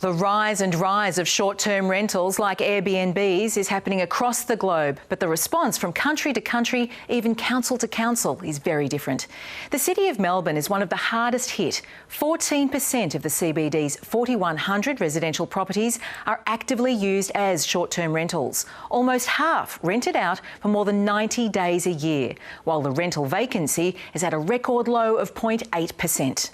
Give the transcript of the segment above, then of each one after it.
The rise and rise of short-term rentals like Airbnbs is happening across the globe, but the response from country to country, even council to council, is very different. The City of Melbourne is one of the hardest hit. 14% of the CBD's 4,100 residential properties are actively used as short-term rentals. Almost half rented out for more than 90 days a year, while the rental vacancy is at a record low of 0.8%.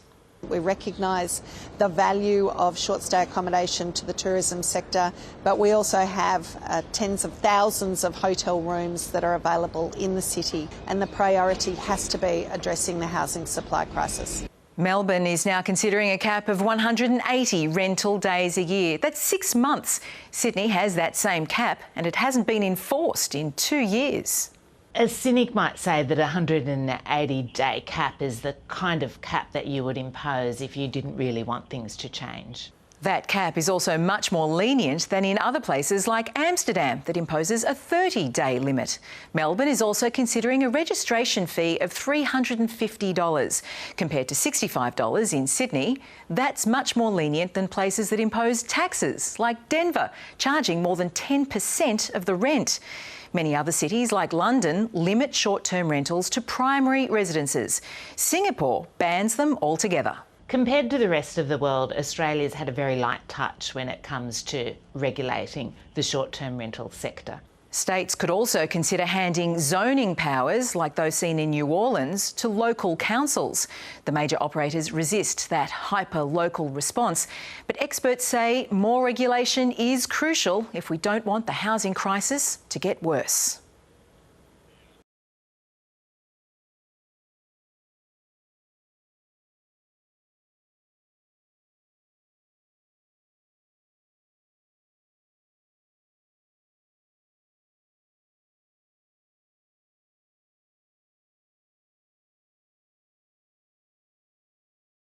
We recognise the value of short-stay accommodation to the tourism sector, but we also have tens of thousands of hotel rooms that are available in the city, and the priority has to be addressing the housing supply crisis. Melbourne is now considering a cap of 180 rental days a year. That's 6 months. Sydney has that same cap, and it hasn't been enforced in 2 years. A cynic might say that a 180-day cap is the kind of cap that you would impose if you didn't really want things to change. That cap is also much more lenient than in other places like Amsterdam that imposes a 30-day limit. Melbourne is also considering a registration fee of $350 compared to $65 in Sydney. That's much more lenient than places that impose taxes like Denver, charging more than 10% of the rent. Many other cities, like London, limit short-term rentals to primary residences. Singapore bans them altogether. Compared to the rest of the world, Australia's had a very light touch when it comes to regulating the short-term rental sector. States could also consider handing zoning powers, like those seen in New Orleans, to local councils. The major operators resist that hyper-local response, but experts say more regulation is crucial if we don't want the housing crisis to get worse.